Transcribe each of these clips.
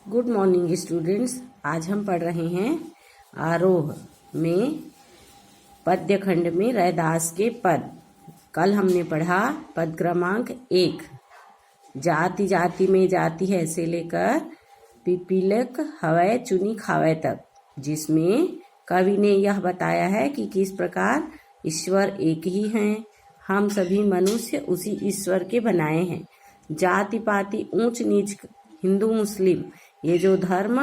Good morning students. आज हम पढ़ रहे हैं आरोह में पद्य खंड में रैदास के पद। कल हमने पढ़ा पद क्रमांक 1, जाति जाति में जाति है से लेकर पिपीलक हवै चुनी खावै तक, जिसमें कवि ने यह बताया है कि किस प्रकार ईश्वर एक ही हैं। हम सभी मनुष्य उसी ईश्वर के बनाए हैं। जाति पाति ऊंच नीच हिंदू मुस्लिम ये जो धर्म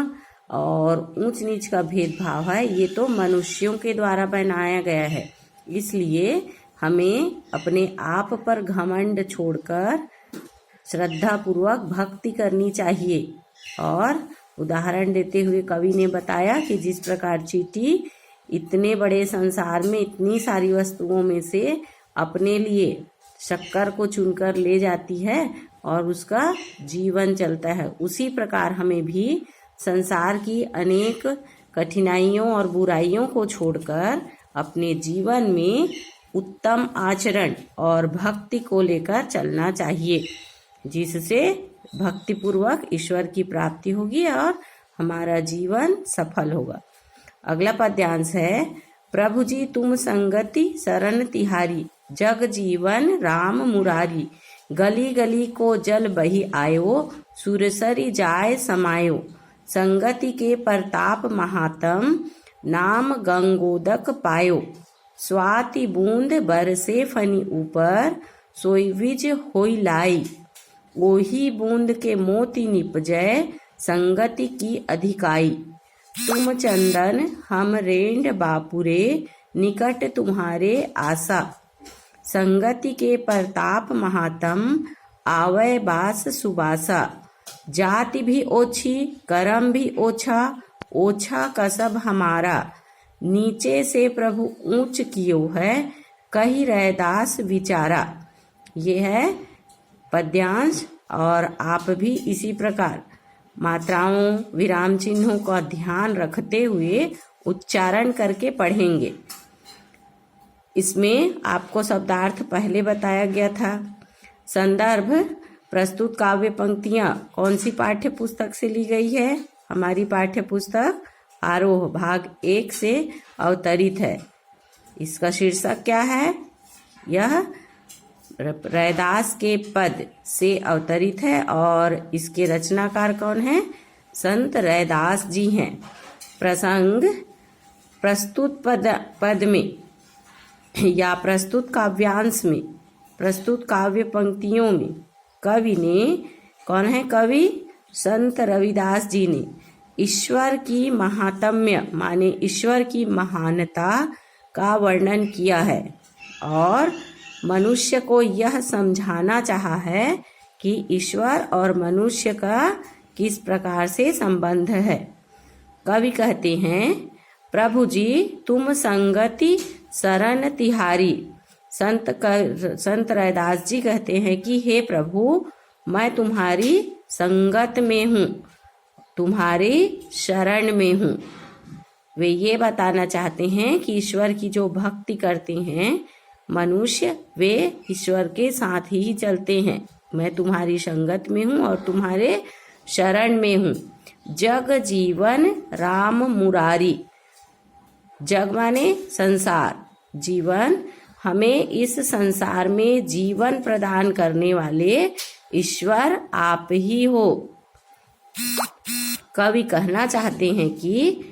और ऊंच नीच का भेदभाव है ये तो मनुष्यों के द्वारा बनाया गया है। इसलिए हमें अपने आप पर घमंड छोड़कर श्रद्धा पूर्वक भक्ति करनी चाहिए। और उदाहरण देते हुए कवि ने बताया कि जिस प्रकार चींटी इतने बड़े संसार में इतनी सारी वस्तुओं में से अपने लिए शक्कर को चुनकर ले जाती है और उसका जीवन चलता है, उसी प्रकार हमें भी संसार की अनेक कठिनाइयों और बुराइयों को छोड़कर अपने जीवन में उत्तम आचरण और भक्ति को लेकर चलना चाहिए, जिससे भक्तिपूर्वक ईश्वर की प्राप्ति होगी और हमारा जीवन सफल होगा। अगला पद्यांश है, प्रभु जी तुम संगति शरण तिहारी, जग जीवन राम मुरारी, गली गली को जल बही आयो, सुरसरी जाय समायो, संगति के प्रताप महातम, नाम गंगोदक पायो, स्वाति बूंद बरसे फनी ऊपर, सोई विज होई लाई, ओही बूंद के मोती निपजय, संगति की अधिकाई, तुम चंदन हम रेंड बापुरे, निकट तुम्हारे आशा, संगति के प्रताप महातम, आवै बास सुबासा, जाति भी ओछी करम भी ओछा, ओछा कसब हमारा, नीचे से प्रभु ऊंच कियो है, कही रैदास विचारा। ये है पद्यांश और आप भी इसी प्रकार मात्राओं विराम चिन्हों का ध्यान रखते हुए उच्चारण करके पढ़ेंगे। इसमें आपको शब्दार्थ पहले बताया गया था। संदर्भ प्रस्तुत काव्य पंक्तियां कौन सी पाठ्य पुस्तक से ली गई है? हमारी पाठ्य पुस्तक आरोह भाग 1 से अवतरित है। इसका शीर्षक क्या है? यह रैदास के पद से अवतरित है और इसके रचनाकार कौन है? संत रैदास जी हैं। प्रसंग प्रस्तुत पद में या प्रस्तुत काव्यांश में, प्रस्तुत काव्य पंक्तियों में कवि ने, कौन है कवि? संत रविदास जी ने ईश्वर की महात्म्य माने ईश्वर की महानता का वर्णन किया है और मनुष्य को यह समझाना चाहा है कि ईश्वर और मनुष्य का किस प्रकार से संबंध है। कवि कहते हैं, प्रभु जी तुम संगति शरण तिहारी। संत रैदास जी कहते हैं कि हे प्रभु मैं तुम्हारी संगत में हूँ, तुम्हारी शरण में हूँ। वे ये बताना चाहते हैं कि ईश्वर की जो भक्ति करते हैं मनुष्य, वे ईश्वर के साथ ही चलते हैं। मैं तुम्हारी संगत में हूँ और तुम्हारे शरण में हूँ। जग जीवन राम मुरारी, जग माने संसार, जीवन हमें इस संसार में जीवन प्रदान करने वाले ईश्वर आप ही हो। कवि कहना चाहते हैं कि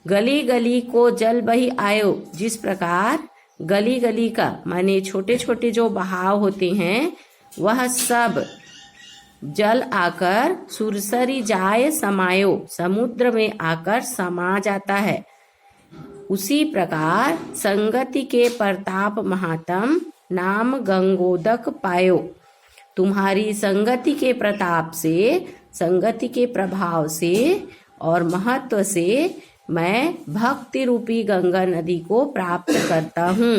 गली गली को जल बही आयो, जिस प्रकार गली गली का माने छोटे छोटे जो बहाव होते हैं वह सब जल आकर सुरसरी जाय समायो, समुद्र में आकर समा जाता है। उसी प्रकार संगति के प्रताप महातम, नाम गंगोदक पायो, तुम्हारी संगति के प्रताप से, संगति के प्रभाव से और महत्व से मैं भक्ति रूपी गंगा नदी को प्राप्त करता हूँ।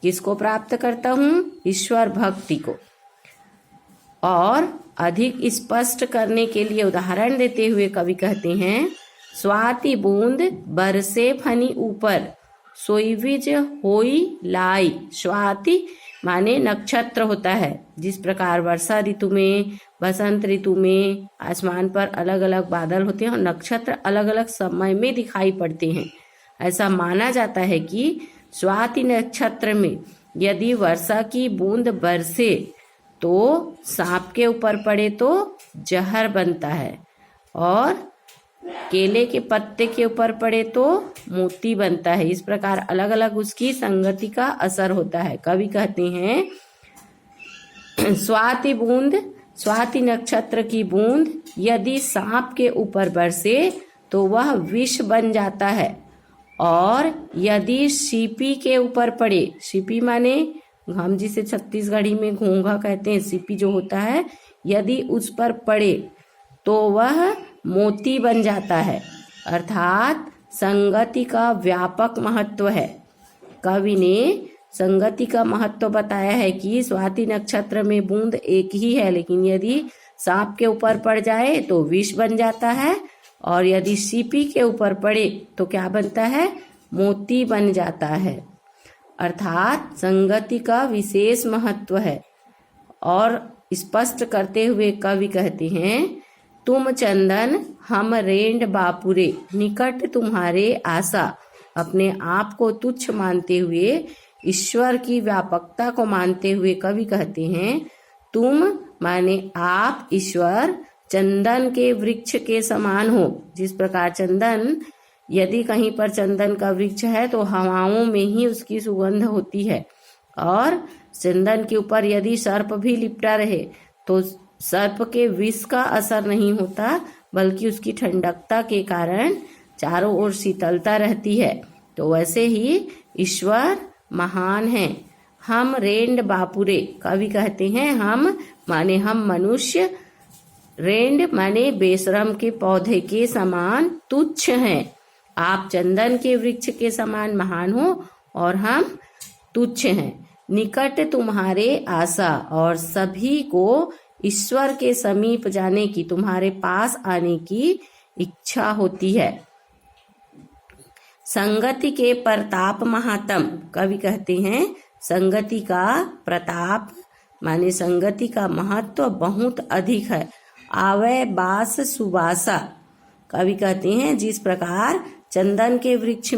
किसको प्राप्त करता हूँ? ईश्वर भक्ति को। और अधिक स्पष्ट करने के लिए उदाहरण देते हुए कवि कहते हैं, स्वाति बूंद बरसे फनी ऊपर, सोई विज होई लाई। स्वाति माने नक्षत्र होता है। जिस प्रकार वर्षा ऋतु में, बसंत ऋतु में आसमान पर अलग अलग बादल होते हैं और नक्षत्र अलग अलग समय में दिखाई पड़ते हैं, ऐसा माना जाता है कि स्वाति नक्षत्र में यदि वर्षा की बूंद बरसे तो सांप के ऊपर पड़े तो जहर बनता है, और केले के पत्ते के ऊपर पड़े तो मोती बनता है। इस प्रकार अलग अलग उसकी संगति का असर होता है। कवि कहते हैं स्वाति नक्षत्र की बूंद यदि सांप के ऊपर बरसे तो वह विष बन जाता है, और यदि सीपी के ऊपर पड़े, सीपी माने हम जिसे छत्तीसगढ़ी में घोंघा कहते हैं, सीपी जो होता है, यदि उस पर पड़े तो वह मोती बन जाता है। अर्थात संगति का व्यापक महत्व है। कवि ने संगति का महत्व बताया है कि स्वाति नक्षत्र में बूंद एक ही है, लेकिन यदि सांप के ऊपर पड़ जाए तो विष बन जाता है, और यदि सीपी के ऊपर पड़े तो क्या बनता है, मोती बन जाता है। अर्थात संगति का विशेष महत्व है। और स्पष्ट करते हुए कवि कहते हैं, तुम चंदन हम रेंड बापुरे, निकट तुम्हारे आशा। अपने आप को तुच्छ मानते हुए, ईश्वर की व्यापकता को मानते हुए कवि कहते हैं, तुम माने आप ईश्वर चंदन के वृक्ष के समान हो। जिस प्रकार चंदन, यदि कहीं पर चंदन का वृक्ष है तो हवाओं में ही उसकी सुगंध होती है, और चंदन के ऊपर यदि सर्प भी लिपटा रहे तो सर्प के विष का असर नहीं होता, बल्कि उसकी ठंडकता के कारण चारों ओर शीतलता रहती है। तो वैसे ही ईश्वर महान है। हम रेंड बापुरे, कवि कहते हैं हम माने हम मनुष्य, रेंड माने बेशरम के पौधे के समान तुच्छ हैं। आप चंदन के वृक्ष के समान महान हो और हम तुच्छ हैं। निकट तुम्हारे आशा, और सभी को ईश्वर के समीप जाने की, तुम्हारे पास आने की इच्छा होती है। संगति के प्रताप महात्म, कवि कहते हैं संगति का प्रताप माने संगति का महत्व बहुत अधिक है। आवे बास सुबासा, कवि कहते हैं जिस प्रकार चंदन के वृक्ष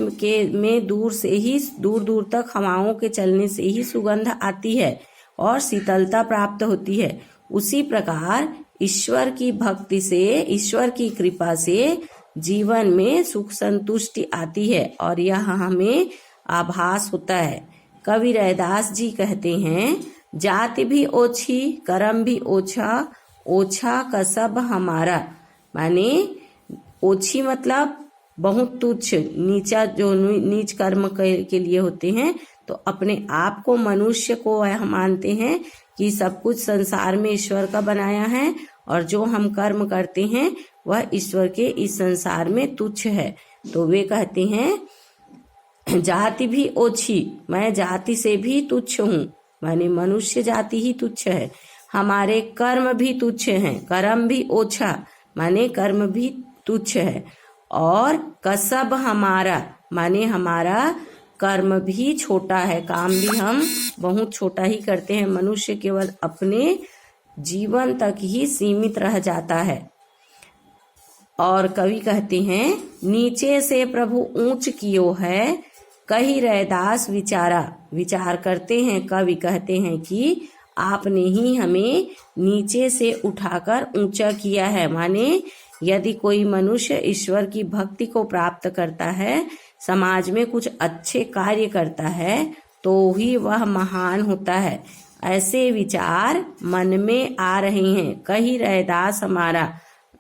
में दूर दूर तक हवाओं के चलने से ही सुगंध आती है और शीतलता प्राप्त होती है, उसी प्रकार ईश्वर की भक्ति से, ईश्वर की कृपा से जीवन में सुख संतुष्टि आती है, और यह हमें आभास होता है। कवि रैदास जी कहते हैं, जाति भी ओछी कर्म भी ओछा, ओछा कसब हमारा। माने ओछी मतलब बहुत तुच्छ, नीचा, जो नीच कर्म के लिए होते हैं, तो अपने आप को मनुष्य को यह मानते हैं कि सब कुछ संसार में ईश्वर का बनाया है, और जो हम कर्म करते हैं वह ईश्वर के इस संसार में तुच्छ है। तो वे कहते हैं जाति भी ओछी, मैं जाति से भी तुच्छ हूँ, माने मनुष्य जाति ही तुच्छ है। हमारे कर्म भी तुच्छ हैं, कर्म भी ओछा माने कर्म भी तुच्छ है, और कसब हमारा माने हमारा कर्म भी छोटा है, काम भी हम बहुत छोटा ही करते हैं। मनुष्य केवल अपने जीवन तक ही सीमित रह जाता है। और कवि कहते हैं, नीचे से प्रभु ऊंच कियो है, कही रैदास विचारा। विचार करते हैं, कवि कहते हैं कि आपने ही हमें नीचे से उठाकर ऊंचा किया है। माने यदि कोई मनुष्य ईश्वर की भक्ति को प्राप्त करता है, समाज में कुछ अच्छे कार्य करता है, तो ही वह महान होता है। ऐसे विचार मन में आ रहे हैं।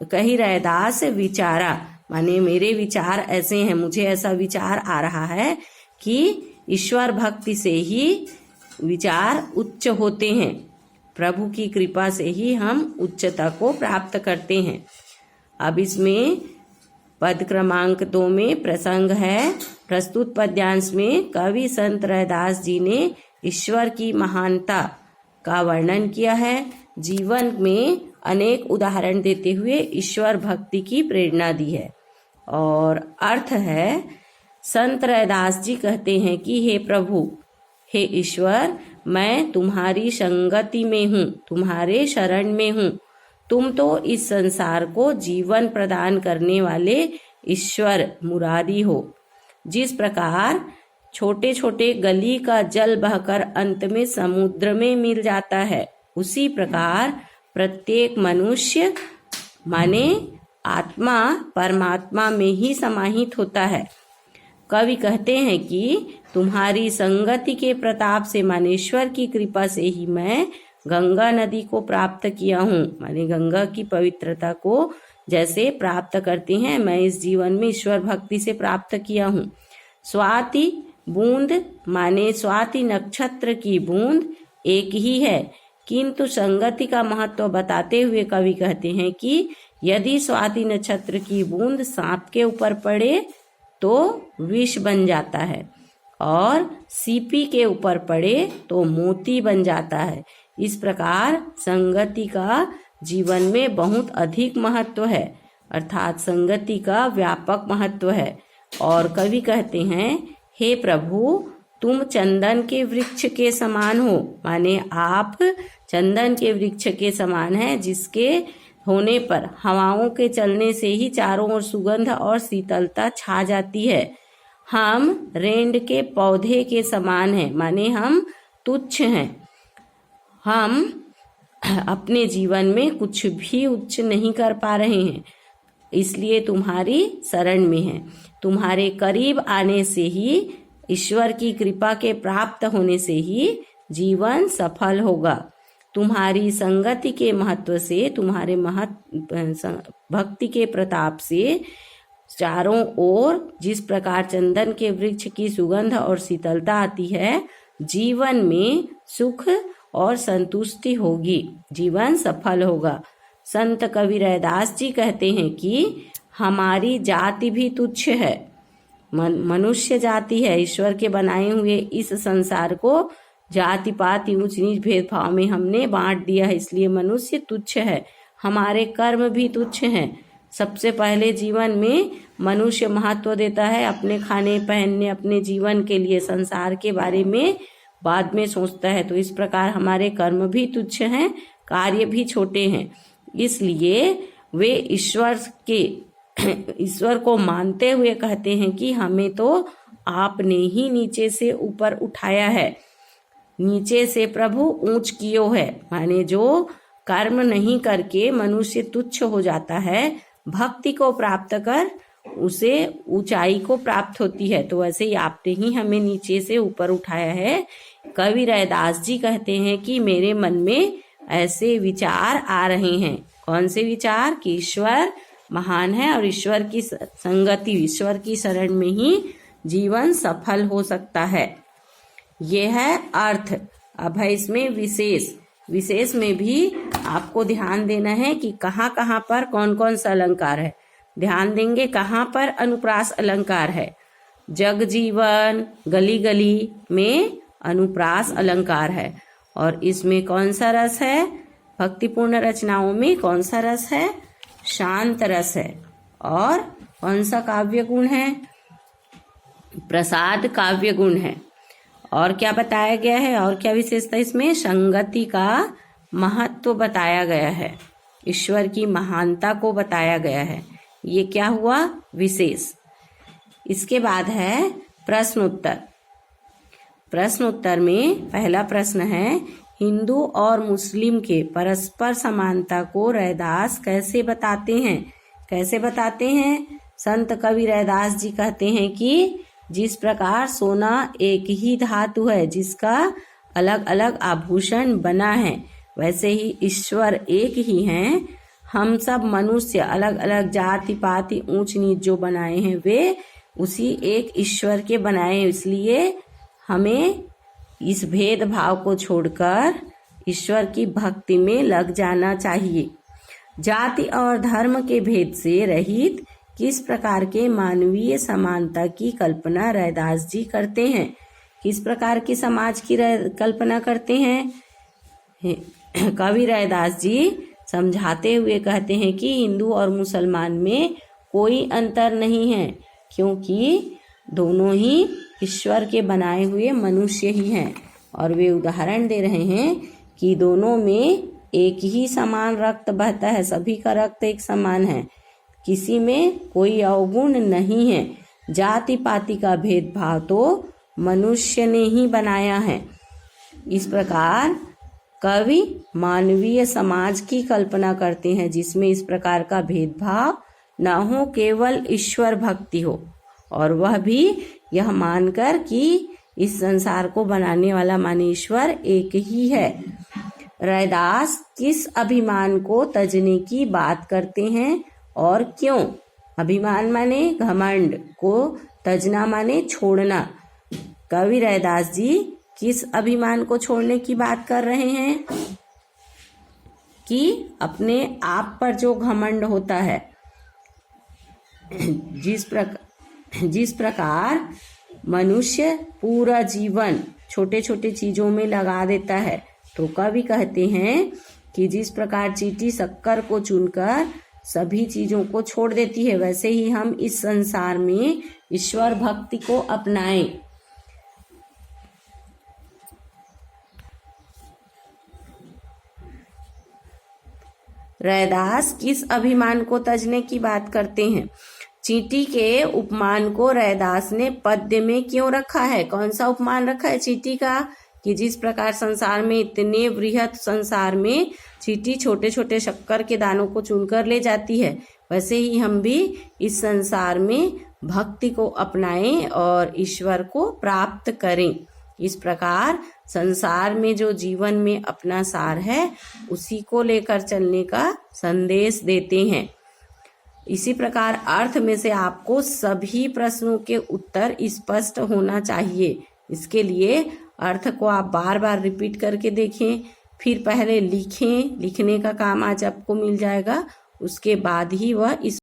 कही रैदास विचारा, माने मेरे विचार ऐसे हैं, मुझे ऐसा विचार आ रहा है कि ईश्वर भक्ति से ही विचार उच्च होते हैं, प्रभु की कृपा से ही हम उच्चता को प्राप्त करते हैं। अब इसमें पद क्रमांक 2 में प्रसंग है। प्रस्तुत पद्यांश में कवि संत रैदास जी ने ईश्वर की महानता का वर्णन किया है। जीवन में अनेक उदाहरण देते हुए ईश्वर भक्ति की प्रेरणा दी है। और अर्थ है, संत रैदास जी कहते हैं कि हे प्रभु, हे ईश्वर, मैं तुम्हारी संगति में हूँ, तुम्हारे शरण में हूँ। तुम तो इस संसार को जीवन प्रदान करने वाले ईश्वर मुरारी हो। जिस प्रकार छोटे छोटे गली का जल बहकर अंत में समुद्र में मिल जाता है, उसी प्रकार प्रत्येक मनुष्य माने आत्मा परमात्मा में ही समाहित होता है। कवि कहते हैं कि तुम्हारी संगति के प्रताप से मानेश्वर की कृपा से ही मैं गंगा नदी को प्राप्त किया हूँ। माने गंगा की पवित्रता को जैसे प्राप्त करते हैं, मैं इस जीवन में ईश्वर भक्ति से प्राप्त किया हूँ। स्वाति बूंद माने स्वाति नक्षत्र की बूंद एक ही है, किंतु संगति का महत्व बताते हुए कवि कहते हैं कि यदि स्वाति नक्षत्र की बूंद सांप के ऊपर पड़े तो विष बन जाता है, और सीपी के ऊपर पड़े तो मोती बन जाता है। इस प्रकार संगति का जीवन में बहुत अधिक महत्व है, अर्थात संगति का व्यापक महत्व है। और कवि कहते हैं, हे प्रभु, तुम चंदन के वृक्ष के समान हो। माने आप चंदन के वृक्ष के समान हैं, जिसके होने पर हवाओं के चलने से ही चारों ओर सुगंध और शीतलता छा जाती है। हम रेंड के पौधे के समान हैं, माने हम तुच्छ हैं। हम अपने जीवन में कुछ भी उच्च नहीं कर पा रहे हैं, इसलिए तुम्हारी शरण में हैं। तुम्हारे करीब आने से ही, ईश्वर की कृपा के प्राप्त होने से ही जीवन सफल होगा। तुम्हारी संगति के महत्व से, तुम्हारे भक्ति के प्रताप से चारों ओर जिस प्रकार चंदन के वृक्ष की सुगंध और शीतलता आती है, जीवन में सुख और संतुष्टि होगी, जीवन सफल होगा। संत कवि रैदास जी कहते हैं कि हमारी जाति भी तुच्छ है, मनुष्य जाति है। ईश्वर के बनाए हुए इस संसार को जाति पाति ऊंच नीच भेदभाव में हमने बांट दिया है, इसलिए मनुष्य तुच्छ है। हमारे कर्म भी तुच्छ हैं। सबसे पहले जीवन में मनुष्य महत्व देता है अपने खाने पहनने, अपने जीवन के लिए, संसार के बारे में बाद में सोचता है। तो इस प्रकार हमारे कर्म भी तुच्छ हैं, कार्य भी छोटे हैं, इसलिए वे ईश्वर को मानते हुए कहते हैं कि हमें तो आपने ही नीचे से ऊपर उठाया है, नीचे से प्रभु ऊंच कियो है। माने जो कर्म नहीं करके मनुष्य तुच्छ हो जाता है, भक्ति को प्राप्त कर उसे ऊंचाई को प्राप्त होती है। तो वैसे ही आपने ही हमें नीचे से ऊपर उठाया है। कवि रैदास जी कहते हैं कि मेरे मन में ऐसे विचार आ रहे हैं। कौन से विचार? कि ईश्वर महान है और ईश्वर की संगति, ईश्वर की शरण में ही जीवन सफल हो सकता है। यह है अर्थ। अब है इसमें विशेष में भी आपको ध्यान देना है कि कहाँ कहाँ पर कौन कौन सा अलंकार है। ध्यान देंगे कहाँ पर अनुप्रास अलंकार है। जग जीवन, गली गली में अनुप्रास अलंकार है। और इसमें कौन सा रस है? भक्तिपूर्ण रचनाओं में कौन सा रस है? शांत रस है। और कौन सा काव्य गुण है? प्रसाद काव्य गुण है। और क्या बताया गया है? और क्या विशेषता इसमें? संगति का महत्व बताया गया है, ईश्वर की महानता को बताया गया है। ये क्या हुआ? विशेष। इसके बाद है प्रश्नोत्तर। प्रश्नोत्तर में पहला प्रश्न है, हिंदू और मुस्लिम के परस्पर समानता को रैदास कैसे बताते हैं? कैसे बताते हैं? संत कवि रैदास जी कहते हैं कि जिस प्रकार सोना एक ही धातु है जिसका अलग अलग आभूषण बना है, वैसे ही ईश्वर एक ही हैं। हम सब मनुष्य अलग अलग जाति पाति ऊंच नीच जो बनाए हैं वे उसी एक ईश्वर के बनाए हैं। इसलिए हमें इस भेदभाव को छोड़कर ईश्वर की भक्ति में लग जाना चाहिए। जाति और धर्म के भेद से रहित किस प्रकार के मानवीय समानता की कल्पना रैदास जी करते हैं? किस प्रकार की समाज की कल्पना करते हैं? कवि रैदास जी समझाते हुए कहते हैं कि हिंदू और मुसलमान में कोई अंतर नहीं है, क्योंकि दोनों ही ईश्वर के बनाए हुए मनुष्य ही हैं। और वे उदाहरण दे रहे हैं कि दोनों में एक ही समान रक्त बहता है, सभी का रक्त एक समान है, किसी में कोई अवगुण नहीं है। जाति पाति का भेदभाव तो मनुष्य ने ही बनाया है। इस प्रकार कवि मानवीय समाज की कल्पना करते हैं जिसमें इस प्रकार का भेदभाव न हो, केवल ईश्वर भक्ति हो, और वह भी यह मानकर कि इस संसार को बनाने वाला माने ईश्वर एक ही है। रैदास किस अभिमान को तजने की बात करते हैं और क्यों? अभिमान माने घमंड, को तजना माने छोड़ना। कवि रैदास जी किस अभिमान को छोड़ने की बात कर रहे हैं? कि अपने आप पर जो घमंड होता है, जिस प्रकार मनुष्य पूरा जीवन छोटे छोटे चीजों में लगा देता है, तो कवि कहते हैं कि जिस प्रकार चींटी शक्कर को चुनकर सभी चीजों को छोड़ देती है, वैसे ही हम इस संसार में ईश्वर भक्ति को अपनाएं। रैदास किस अभिमान को तजने की बात करते हैं? चींटी के उपमान को रैदास ने पद्य में क्यों रखा है? कौन सा उपमान रखा है चींटी का? कि जिस प्रकार संसार में, इतने बृहत संसार में चींटी छोटे छोटे शक्कर के दानों को चुनकर ले जाती है, वैसे ही हम भी इस संसार में भक्ति को अपनाएं और ईश्वर को प्राप्त करें। इस प्रकार संसार में जो जीवन में अपना सार है, उसी को लेकर चलने का संदेश देते हैं। इसी प्रकार अर्थ में से आपको सभी प्रश्नों के उत्तर स्पष्ट होना चाहिए। इसके लिए अर्थ को आप बार बार रिपीट करके देखें, फिर पहले लिखें। लिखने का काम आज आपको मिल जाएगा, उसके बाद ही वह इस